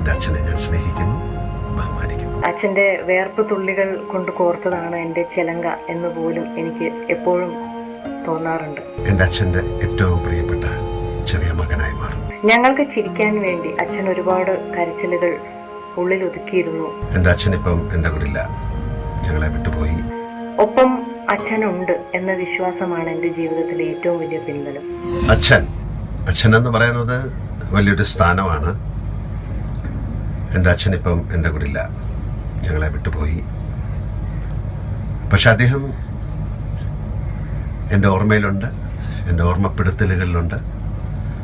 എൻ്റെ അച്ഛനെ ഞാൻ സ്നേഹിക്കുന്നു, ബഹുമാനിക്കുന്നു. അച്ഛൻ്റെ വേർപ്പ് തുള്ളികൾ കൊണ്ട് കോർത്തതാണ് എൻ്റെ ചിലങ്ക എന്ന് പോലും എനിക്ക് എപ്പോഴും തോന്നാറുണ്ട്. എൻ്റെ അച്ഛൻ്റെ ഏറ്റവും പ്രിയപ്പെട്ട ചെറിയ മകനായി മാറും. ഞങ്ങൾക്ക് ചിരിക്കാൻ വേണ്ടി അച്ഛൻ ഒരുപാട് കരച്ചിലുകൾ ഉള്ളിൽ ഒതുക്കിയിരുന്നു. എൻ്റെ അച്ഛനിപ്പം എൻ്റെ കൂടെ ഇല്ല, ഞങ്ങളെ വിട്ടുപോയി. ഒപ്പം അച്ഛനുണ്ട് എന്ന വിശ്വാസമാണ് എൻ്റെ ജീവിതത്തിലെ ഏറ്റവും വലിയ പിൻബലം. അച്ഛൻ എന്ന് പറയുന്നത് വലിയൊരു സ്ഥാനമാണ്. എൻ്റെ അച്ഛനിപ്പം എൻ്റെ കൂടെ ഇല്ല, ഞങ്ങളെ വിട്ടുപോയി. പക്ഷെ അദ്ദേഹം എൻ്റെ ഓർമ്മയിലുണ്ട്, എൻ്റെ ഓർമ്മപ്പെടുത്തലുകളിലുണ്ട്.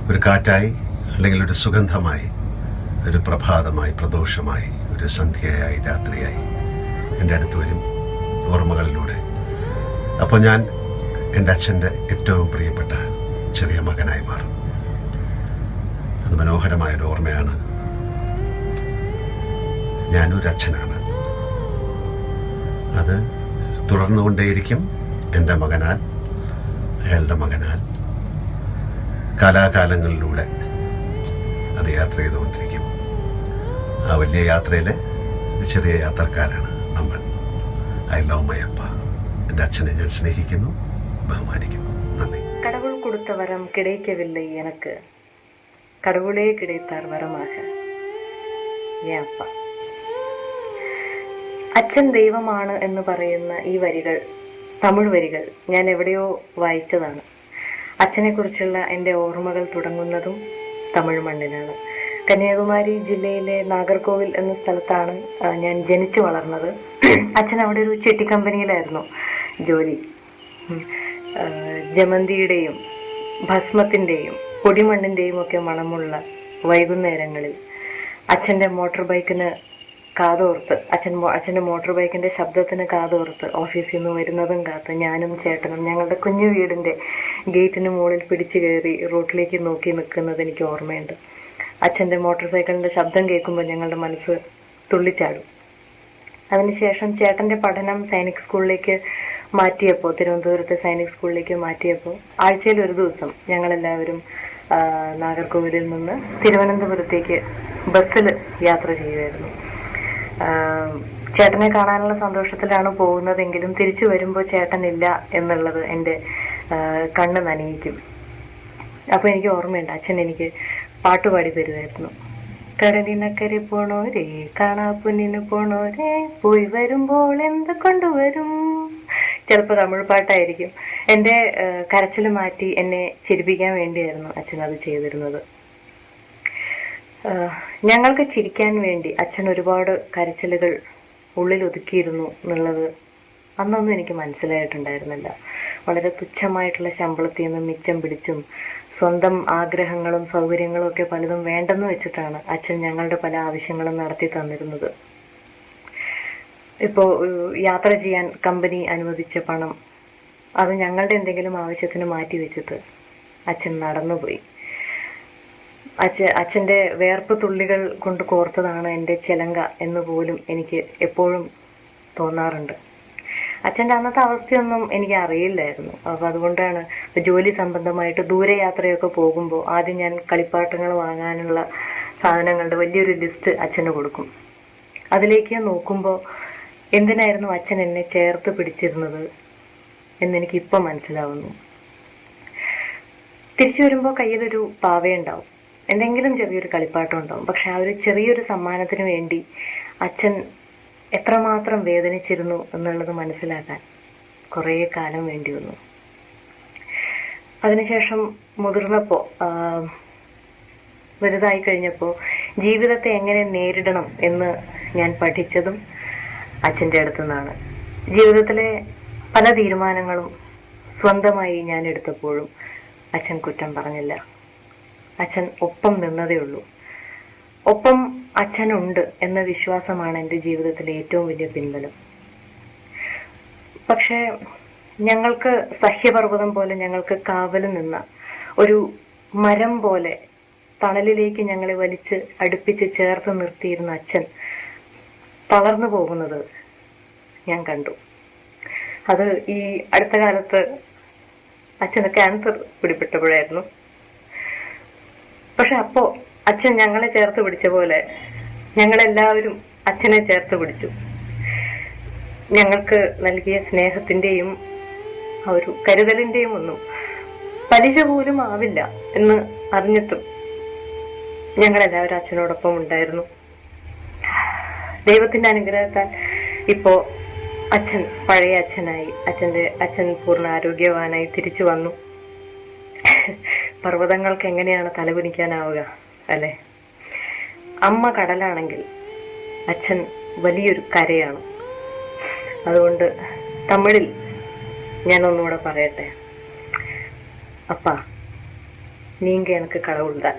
ഒരു കാറ്റായി, അല്ലെങ്കിൽ ഒരു സുഗന്ധമായി, ഒരു പ്രഭാതമായി, പ്രദോഷമായി, ഒരു സന്ധ്യയായി, രാത്രിയായി എൻ്റെ അടുത്ത് വരും ഓർമ്മകളിലൂടെ. അപ്പോൾ ഞാൻ എൻ്റെ അച്ഛൻ്റെ ഏറ്റവും പ്രിയപ്പെട്ട ചെറിയ മകനായി മാറും. അത് മനോഹരമായൊരു ഓർമ്മയാണ്. ഞാനൊരു അച്ഛനാണ്. അത് തുടർന്നുകൊണ്ടേയിരിക്കും. എൻ്റെ മകനാൽ, അയാളുടെ മകനാൽ, കാലാകാലങ്ങളിലൂടെ അത് യാത്ര ചെയ്തുകൊണ്ടിരിക്കും. ആ വലിയ യാത്രയിലെ ചെറിയ യാത്രക്കാരാണ് നമ്മൾ. ഐ ലവ് മൈ അപ്പ. എൻ്റെ അച്ഛനെ ഞാൻ സ്നേഹിക്കുന്നു, ബഹുമാനിക്കുന്നു. നന്ദി. கடவுள் கொடுத்த வரம் கிடைக்கவில்லை எனக்கு, கடவுளே கிடைத்தார் வரமாக. ഏൻ അപ്പ. അച്ഛൻ ദൈവമാണ് എന്ന് പറയുന്ന ഈ വരികൾ, തമിഴ് വരികൾ, ഞാൻ എവിടെയോ വായിച്ചതാണ്. അച്ഛനെക്കുറിച്ചുള്ള എൻ്റെ ഓർമ്മകൾ തുടങ്ങുന്നതും തമിഴ് മണ്ണിലാണ്. കന്യാകുമാരി ജില്ലയിലെ നാഗർകോവിൽ എന്ന സ്ഥലത്താണ് ഞാൻ ജനിച്ചു വളർന്നത്. അച്ഛൻ അവിടെ ഒരു ചെട്ടി കമ്പനിയിലായിരുന്നു ജോലി. ജമന്തിയുടെയും ഭസ്മത്തിൻ്റെയും പൊടിമണ്ണിൻ്റെയും ഒക്കെ മണമുള്ള വൈകുന്നേരങ്ങളിൽ അച്ഛൻ്റെ മോട്ടോർ ബൈക്കിന് കാതോർത്ത്, അച്ഛൻ്റെ മോട്ടോർ ബൈക്കിൻ്റെ ശബ്ദത്തിന് കാതോർത്ത് ഓഫീസിൽ നിന്ന് വരുന്നതും കാത്ത് ഞാനും ചേട്ടനും ഞങ്ങളുടെ കുഞ്ഞു വീടിൻ്റെ ഗേറ്റിന് മുകളിൽ പിടിച്ചു കയറി റോട്ടിലേക്ക് നോക്കി നിൽക്കുന്നത് എനിക്ക് ഓർമ്മയുണ്ട്. അച്ഛൻ്റെ മോട്ടോർ സൈക്കിളിൻ്റെ ശബ്ദം കേൾക്കുമ്പോൾ ഞങ്ങളുടെ മനസ്സ് തുള്ളിച്ചാടും. അതിനുശേഷം ചേട്ടൻ്റെ പഠനം സൈനിക് സ്കൂളിലേക്ക് മാറ്റിയപ്പോൾ, തിരുവനന്തപുരത്തെ സൈനിക് സ്കൂളിലേക്ക് മാറ്റിയപ്പോൾ ആഴ്ചയിൽ ഒരു ദിവസം ഞങ്ങളെല്ലാവരും നാഗർകോവിലിൽ നിന്ന് തിരുവനന്തപുരത്തേക്ക് ബസ്സിൽ യാത്ര ചെയ്യുമായിരുന്നു. ചേട്ടനെ കാണാനുള്ള സന്തോഷത്തിലാണ് പോകുന്നതെങ്കിലും തിരിച്ചു വരുമ്പോൾ ചേട്ടനില്ല എന്നുള്ളത് എൻ്റെ കണ്ണ് നനയിക്കും. അപ്പോൾ എനിക്ക് ഓർമ്മയുണ്ട്, അച്ഛൻ എനിക്ക് പാട്ടുപാടി തരുമായിരുന്നു. കടലിനക്കരെ പോണോരേ, കാണാപ്പൊന്നിന് പോണോരേ, പോയി വരുമ്പോൾ എന്ത് കൊണ്ടുവരും. ചിലപ്പോൾ തമിഴ് പാട്ടായിരിക്കും. എൻ്റെ കരച്ചിൽ മാറ്റി എന്നെ ചിരിപ്പിക്കാൻ വേണ്ടിയായിരുന്നു അച്ഛൻ അത് ചെയ്തിരുന്നത്. ഞങ്ങൾക്ക് ചിരിക്കാൻ വേണ്ടി അച്ഛൻ ഒരുപാട് കരച്ചിലുകൾ ഉള്ളിൽ ഒതുക്കിയിരുന്നു എന്നുള്ളത് അന്നൊന്നും എനിക്ക് മനസ്സിലായിട്ടുണ്ടായിരുന്നില്ല. വളരെ തുച്ഛമായിട്ടുള്ള ശമ്പളത്തിൽ നിന്ന് മിച്ചം പിടിച്ചും സ്വന്തം ആഗ്രഹങ്ങളും സൗകര്യങ്ങളും ഒക്കെ പലതും വേണ്ടെന്ന് വെച്ചിട്ടാണ് അച്ഛൻ ഞങ്ങളുടെ പല ആവശ്യങ്ങളും നടത്തി തന്നിരുന്നത്. ഇപ്പോൾ യാത്ര ചെയ്യാൻ കമ്പനി അനുവദിച്ച പണം, അത് ഞങ്ങളുടെ എന്തെങ്കിലും ആവശ്യത്തിന് മാറ്റി വെച്ചിട്ട് അച്ഛൻ നടന്നുപോയി. അച്ഛൻ്റെ വേർപ്പ് തുള്ളികൾ കൊണ്ട് കോർത്തതാണ് എൻ്റെ ചിലങ്ക എന്ന് പോലും എനിക്ക് എപ്പോഴും തോന്നാറുണ്ട്. അച്ഛൻ്റെ അന്നത്തെ അവസ്ഥയൊന്നും എനിക്ക് അറിയില്ലായിരുന്നു. അപ്പോൾ അതുകൊണ്ടാണ് ജോലി സംബന്ധമായിട്ട് ദൂരയാത്രയൊക്കെ പോകുമ്പോൾ ആദ്യം ഞാൻ കളിപ്പാട്ടങ്ങൾ വാങ്ങാനുള്ള സാധനങ്ങളുടെ വലിയൊരു ലിസ്റ്റ് അച്ഛന് കൊടുക്കും. അതിലേക്ക് നോക്കുമ്പോൾ എന്തിനായിരുന്നു അച്ഛൻ എന്നെ ചേർത്ത് പിടിച്ചിരുന്നത് എന്നെനിക്കിപ്പം മനസ്സിലാവുന്നു. തിരിച്ചു വരുമ്പോൾ കയ്യിലൊരു പാവയുണ്ടാവും, എന്തെങ്കിലും ചെറിയൊരു കളിപ്പാട്ടം ഉണ്ടാവും. പക്ഷെ ആ ഒരു ചെറിയൊരു സമ്മാനത്തിന് വേണ്ടി അച്ഛൻ എത്രമാത്രം വേദനിച്ചിരുന്നു എന്നുള്ളത് മനസ്സിലാക്കാൻ കുറേ കാലം വേണ്ടി വന്നു. അതിനുശേഷം മുതിർന്നപ്പോൾ, വലുതായി കഴിഞ്ഞപ്പോൾ ജീവിതത്തെ എങ്ങനെ നേരിടണം എന്ന് ഞാൻ പഠിച്ചതും അച്ഛൻ്റെ അടുത്തു നിന്നാണ്. ജീവിതത്തിലെ പല തീരുമാനങ്ങളും സ്വന്തമായി ഞാൻ എടുത്തപ്പോഴും അച്ഛൻ കുറ്റം പറഞ്ഞില്ല. അച്ഛൻ ഒപ്പം നിന്നതേ ഉള്ളൂ. ഒപ്പം അച്ഛനുണ്ട് എന്ന വിശ്വാസമാണ് എൻ്റെ ജീവിതത്തിലെ ഏറ്റവും വലിയ പിൻബലം. പക്ഷേ ഞങ്ങൾക്ക് സഹ്യപർവ്വതം പോലെ ഞങ്ങൾക്ക് കാവൽ നിന്ന ഒരു മരം പോലെ തണലിലേക്ക് ഞങ്ങളെ വലിച്ച് അടുപ്പിച്ച് ചേർത്ത് നിർത്തിയിരുന്ന അച്ഛൻ തളർന്നു പോകുന്നത് ഞാൻ കണ്ടു. അത് ഈ അടുത്ത കാലത്ത് അച്ഛന് ക്യാൻസർ പിടിപെട്ടപ്പോഴായിരുന്നു. പക്ഷെ അപ്പോൾ അച്ഛൻ ഞങ്ങളെ ചേർത്ത് പിടിച്ച പോലെ ഞങ്ങളെല്ലാവരും അച്ഛനെ ചേർത്ത് പിടിച്ചു. ഞങ്ങൾക്ക് നൽകിയ സ്നേഹത്തിന്റെയും ആ ഒരു കരുതലിന്റെയും ഒന്നും പലിശ പോലും ആവില്ല എന്ന് അറിഞ്ഞിട്ടും ഞങ്ങളെല്ലാവരും അച്ഛനോടൊപ്പം ഉണ്ടായിരുന്നു. ദൈവത്തിന്റെ അനുഗ്രഹത്താൽ ഇപ്പോ അച്ഛൻ പഴയ അച്ഛനായി. അച്ഛൻ പൂർണ്ണ ആരോഗ്യവാനായി തിരിച്ചു വന്നു. പർവ്വതങ്ങൾക്ക് എങ്ങനെയാണ് തലകുനിക്കാനാവുക അല്ലെ? അമ്മ കടലാണെങ്കിൽ അച്ഛൻ വലിയൊരു കരയാണ്. അതുകൊണ്ട് തമിഴിൽ ഞാൻ ഒന്നുകൂടെ പറയട്ടെ. അപ്പാ നീങ്ക എനിക്ക് കടവുൾതാൻ.